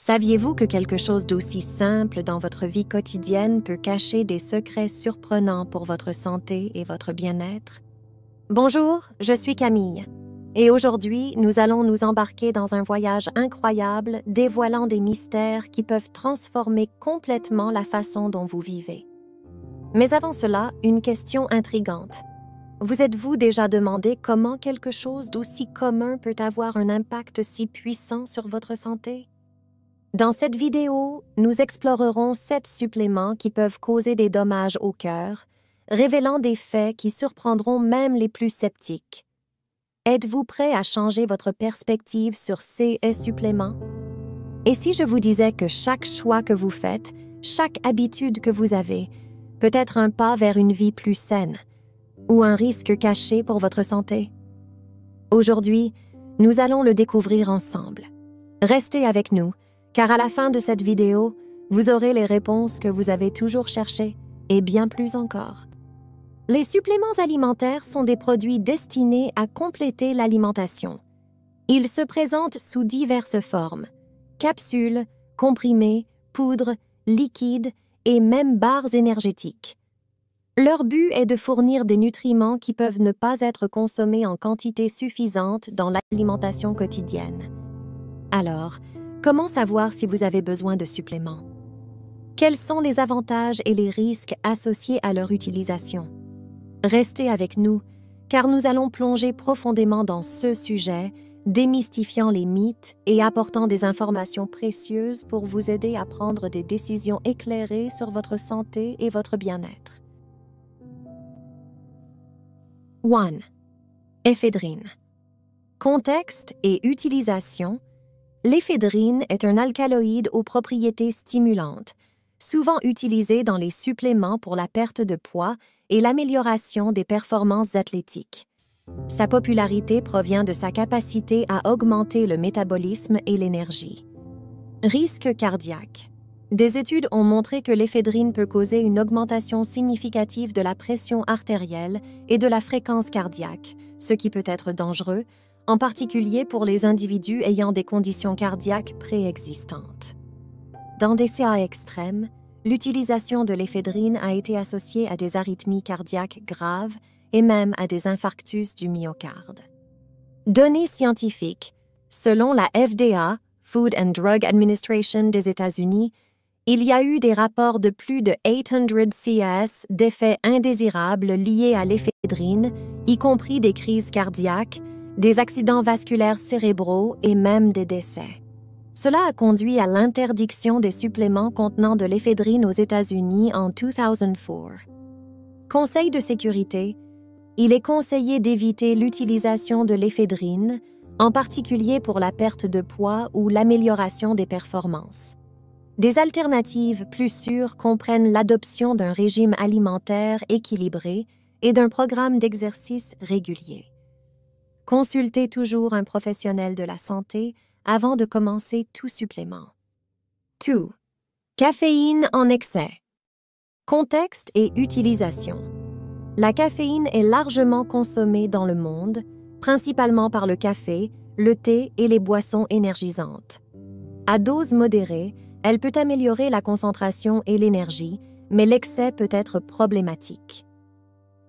Saviez-vous que quelque chose d'aussi simple dans votre vie quotidienne peut cacher des secrets surprenants pour votre santé et votre bien-être? Bonjour, je suis Camille. Et aujourd'hui, nous allons nous embarquer dans un voyage incroyable dévoilant des mystères qui peuvent transformer complètement la façon dont vous vivez. Mais avant cela, une question intrigante. Vous êtes-vous déjà demandé comment quelque chose d'aussi commun peut avoir un impact si puissant sur votre santé? Dans cette vidéo, nous explorerons 7 suppléments qui peuvent causer des dommages au cœur, révélant des faits qui surprendront même les plus sceptiques. Êtes-vous prêt à changer votre perspective sur ces suppléments? Et si je vous disais que chaque choix que vous faites, chaque habitude que vous avez, peut être un pas vers une vie plus saine ou un risque caché pour votre santé? Aujourd'hui, nous allons le découvrir ensemble. Restez avec nous, car à la fin de cette vidéo, vous aurez les réponses que vous avez toujours cherchées et bien plus encore. Les suppléments alimentaires sont des produits destinés à compléter l'alimentation. Ils se présentent sous diverses formes: capsules, comprimés, poudres, liquides et même barres énergétiques. Leur but est de fournir des nutriments qui peuvent ne pas être consommés en quantité suffisante dans l'alimentation quotidienne. Alors, comment savoir si vous avez besoin de suppléments? Quels sont les avantages et les risques associés à leur utilisation? Restez avec nous, car nous allons plonger profondément dans ce sujet, démystifiant les mythes et apportant des informations précieuses pour vous aider à prendre des décisions éclairées sur votre santé et votre bien-être. 1. Éphédrine. Contexte et utilisation. L'éphédrine est un alcaloïde aux propriétés stimulantes, souvent utilisé dans les suppléments pour la perte de poids et l'amélioration des performances athlétiques. Sa popularité provient de sa capacité à augmenter le métabolisme et l'énergie. Risque cardiaque. Des études ont montré que l'éphédrine peut causer une augmentation significative de la pression artérielle et de la fréquence cardiaque, ce qui peut être dangereux, en particulier pour les individus ayant des conditions cardiaques préexistantes. Dans des cas extrêmes, l'utilisation de l'éphédrine a été associée à des arythmies cardiaques graves et même à des infarctus du myocarde. Données scientifiques. Selon la FDA, Food and Drug Administration des États-Unis, il y a eu des rapports de plus de 800 cas d'effets indésirables liés à l'éphédrine, y compris des crises cardiaques, des accidents vasculaires cérébraux et même des décès. Cela a conduit à l'interdiction des suppléments contenant de l'éphédrine aux États-Unis en 2004. Conseil de sécurité. Il est conseillé d'éviter l'utilisation de l'éphédrine, en particulier pour la perte de poids ou l'amélioration des performances. Des alternatives plus sûres comprennent l'adoption d'un régime alimentaire équilibré et d'un programme d'exercice régulier. Consultez toujours un professionnel de la santé avant de commencer tout supplément. 2. Caféine en excès. Contexte et utilisation. La caféine est largement consommée dans le monde, principalement par le café, le thé et les boissons énergisantes. À dose modérée, elle peut améliorer la concentration et l'énergie, mais l'excès peut être problématique.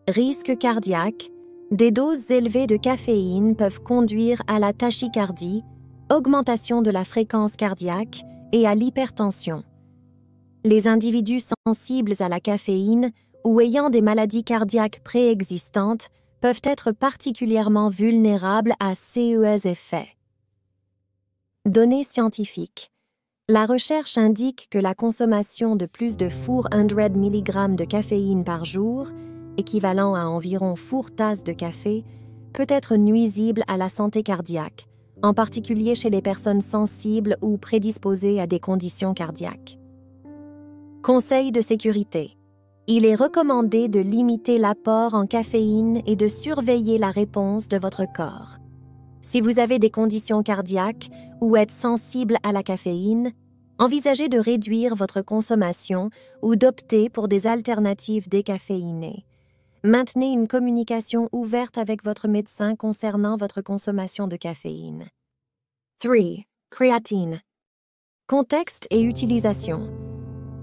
Risque cardiaque. Des doses élevées de caféine peuvent conduire à la tachycardie, augmentation de la fréquence cardiaque et à l'hypertension. Les individus sensibles à la caféine ou ayant des maladies cardiaques préexistantes peuvent être particulièrement vulnérables à ces effets. Données scientifiques. La recherche indique que la consommation de plus de 400 mg de caféine par jour, équivalent à environ 4 tasses de café, peut être nuisible à la santé cardiaque, en particulier chez les personnes sensibles ou prédisposées à des conditions cardiaques. Conseil de sécurité. Il est recommandé de limiter l'apport en caféine et de surveiller la réponse de votre corps. Si vous avez des conditions cardiaques ou êtes sensible à la caféine, envisagez de réduire votre consommation ou d'opter pour des alternatives décaféinées. Maintenez une communication ouverte avec votre médecin concernant votre consommation de caféine. 3. Créatine. Contexte et utilisation.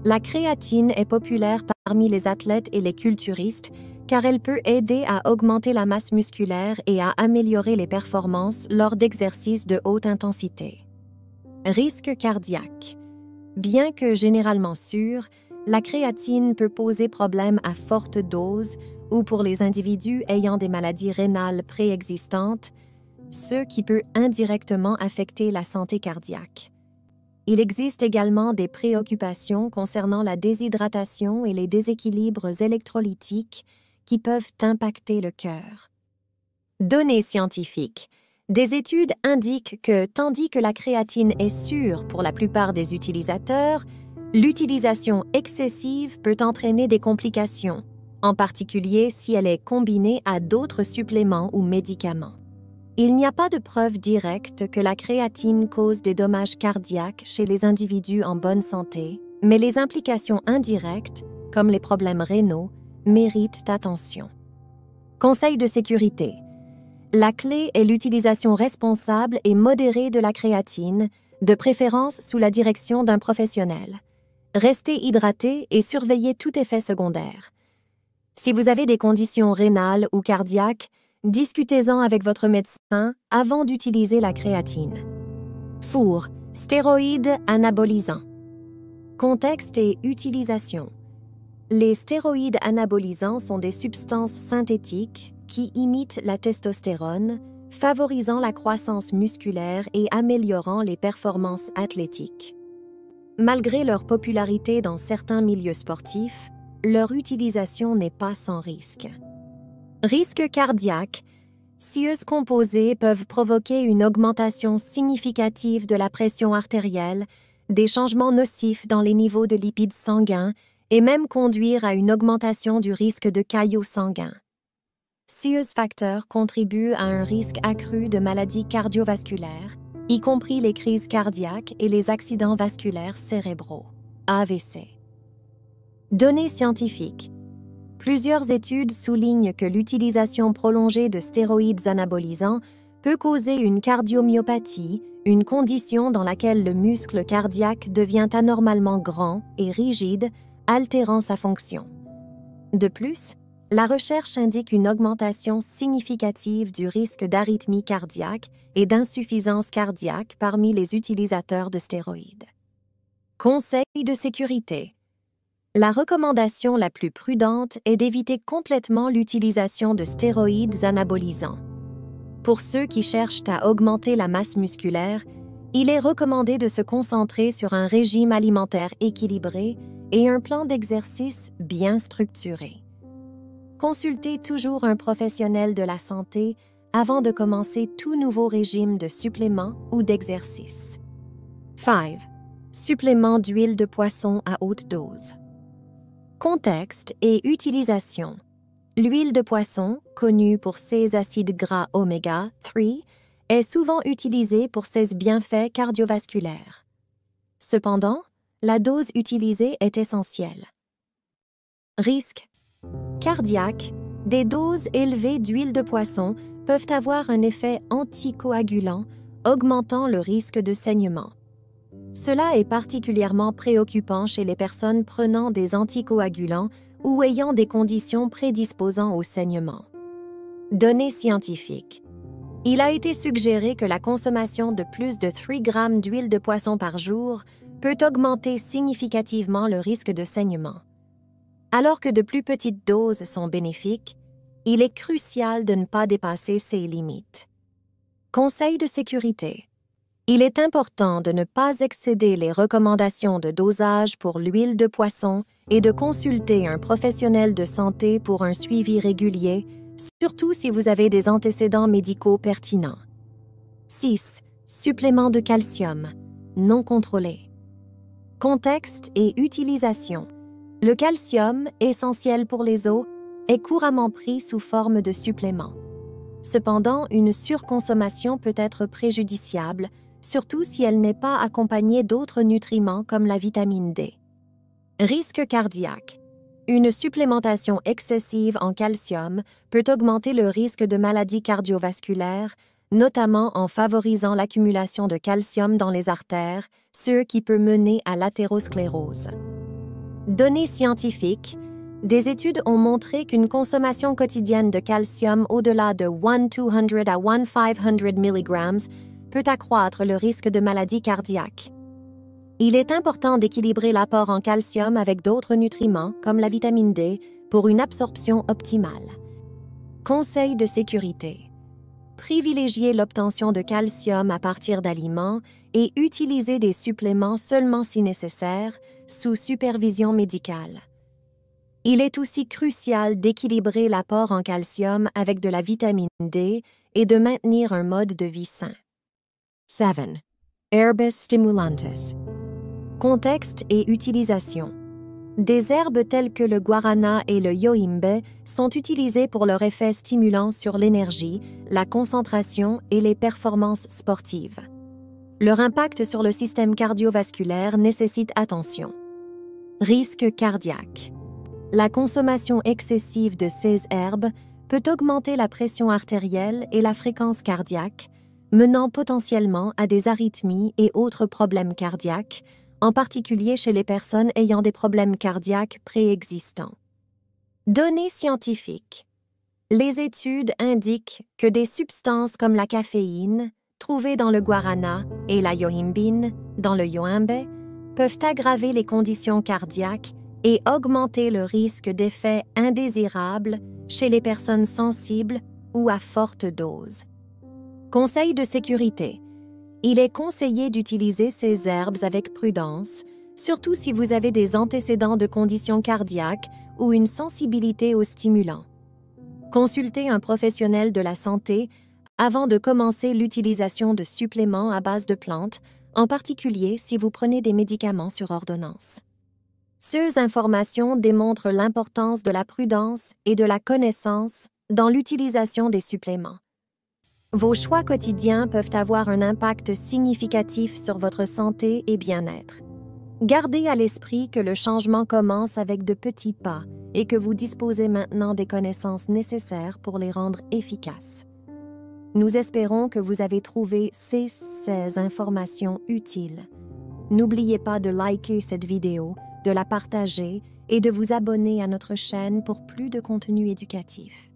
La créatine est populaire parmi les athlètes et les culturistes car elle peut aider à augmenter la masse musculaire et à améliorer les performances lors d'exercices de haute intensité. Risque cardiaque. Bien que généralement sûr, la créatine peut poser problème à forte dose ou pour les individus ayant des maladies rénales préexistantes, ce qui peut indirectement affecter la santé cardiaque. Il existe également des préoccupations concernant la déshydratation et les déséquilibres électrolytiques qui peuvent impacter le cœur. Données scientifiques. Des études indiquent que, tandis que la créatine est sûre pour la plupart des utilisateurs, l'utilisation excessive peut entraîner des complications, en particulier si elle est combinée à d'autres suppléments ou médicaments. Il n'y a pas de preuve directe que la créatine cause des dommages cardiaques chez les individus en bonne santé, mais les implications indirectes, comme les problèmes rénaux, méritent attention. Conseil de sécurité. La clé est l'utilisation responsable et modérée de la créatine, de préférence sous la direction d'un professionnel. Restez hydraté et surveillez tout effet secondaire. Si vous avez des conditions rénales ou cardiaques, discutez-en avec votre médecin avant d'utiliser la créatine. Four, stéroïdes anabolisants. Contexte et utilisation. Les stéroïdes anabolisants sont des substances synthétiques qui imitent la testostérone, favorisant la croissance musculaire et améliorant les performances athlétiques. Malgré leur popularité dans certains milieux sportifs, leur utilisation n'est pas sans risque. Risque cardiaque. Cieuses composées peuvent provoquer une augmentation significative de la pression artérielle, des changements nocifs dans les niveaux de lipides sanguins et même conduire à une augmentation du risque de caillots sanguins. Cieux facteurs contribuent à un risque accru de maladies cardiovasculaires, y compris les crises cardiaques et les accidents vasculaires cérébraux, AVC. Données scientifiques. Plusieurs études soulignent que l'utilisation prolongée de stéroïdes anabolisants peut causer une cardiomyopathie, une condition dans laquelle le muscle cardiaque devient anormalement grand et rigide, altérant sa fonction. De plus, la recherche indique une augmentation significative du risque d'arythmie cardiaque et d'insuffisance cardiaque parmi les utilisateurs de stéroïdes. Conseil de sécurité. La recommandation la plus prudente est d'éviter complètement l'utilisation de stéroïdes anabolisants. Pour ceux qui cherchent à augmenter la masse musculaire, il est recommandé de se concentrer sur un régime alimentaire équilibré et un plan d'exercice bien structuré. Consultez toujours un professionnel de la santé avant de commencer tout nouveau régime de suppléments ou d'exercice. 5. Suppléments d'huile de poisson à haute dose. Contexte et utilisation. L'huile de poisson, connue pour ses acides gras oméga 3, est souvent utilisée pour ses bienfaits cardiovasculaires. Cependant, la dose utilisée est essentielle. Risque cardiaque. Des doses élevées d'huile de poisson peuvent avoir un effet anticoagulant, augmentant le risque de saignement. Cela est particulièrement préoccupant chez les personnes prenant des anticoagulants ou ayant des conditions prédisposant au saignement. Données scientifiques. Il a été suggéré que la consommation de plus de 3 grammes d'huile de poisson par jour peut augmenter significativement le risque de saignement. Alors que de plus petites doses sont bénéfiques, il est crucial de ne pas dépasser ces limites. Conseil de sécurité. Il est important de ne pas excéder les recommandations de dosage pour l'huile de poisson et de consulter un professionnel de santé pour un suivi régulier, surtout si vous avez des antécédents médicaux pertinents. 6. Suppléments de calcium, non contrôlés. Contexte et utilisation. Le calcium, essentiel pour les os, est couramment pris sous forme de supplément. Cependant, une surconsommation peut être préjudiciable, surtout si elle n'est pas accompagnée d'autres nutriments comme la vitamine D. Risque cardiaque. Une supplémentation excessive en calcium peut augmenter le risque de maladies cardiovasculaires, notamment en favorisant l'accumulation de calcium dans les artères, ce qui peut mener à l'athérosclérose. Données scientifiques. Des études ont montré qu'une consommation quotidienne de calcium au-delà de 1,200 à 1,500 mg peut accroître le risque de maladie cardiaque. Il est important d'équilibrer l'apport en calcium avec d'autres nutriments, comme la vitamine D, pour une absorption optimale. Conseils de sécurité. Privilégiez l'obtention de calcium à partir d'aliments et utilisez des suppléments seulement si nécessaire, sous supervision médicale. Il est aussi crucial d'équilibrer l'apport en calcium avec de la vitamine D et de maintenir un mode de vie sain. 7. Herbes stimulantes. Contexte et utilisation. Des herbes telles que le guarana et le yohimbe sont utilisées pour leur effet stimulant sur l'énergie, la concentration et les performances sportives. Leur impact sur le système cardiovasculaire nécessite attention. Risque cardiaque. La consommation excessive de ces herbes peut augmenter la pression artérielle et la fréquence cardiaque, menant potentiellement à des arythmies et autres problèmes cardiaques, en particulier chez les personnes ayant des problèmes cardiaques préexistants. Données scientifiques. Les études indiquent que des substances comme la caféine, trouvées dans le guarana, et la yohimbine, dans le yohimbe, peuvent aggraver les conditions cardiaques et augmenter le risque d'effets indésirables chez les personnes sensibles ou à forte dose. Conseil de sécurité. Il est conseillé d'utiliser ces herbes avec prudence, surtout si vous avez des antécédents de conditions cardiaques ou une sensibilité aux stimulants. Consultez un professionnel de la santé avant de commencer l'utilisation de suppléments à base de plantes, en particulier si vous prenez des médicaments sur ordonnance. Ces informations démontrent l'importance de la prudence et de la connaissance dans l'utilisation des suppléments. Vos choix quotidiens peuvent avoir un impact significatif sur votre santé et bien-être. Gardez à l'esprit que le changement commence avec de petits pas et que vous disposez maintenant des connaissances nécessaires pour les rendre efficaces. Nous espérons que vous avez trouvé ces informations utiles. N'oubliez pas de liker cette vidéo, de la partager et de vous abonner à notre chaîne pour plus de contenu éducatif.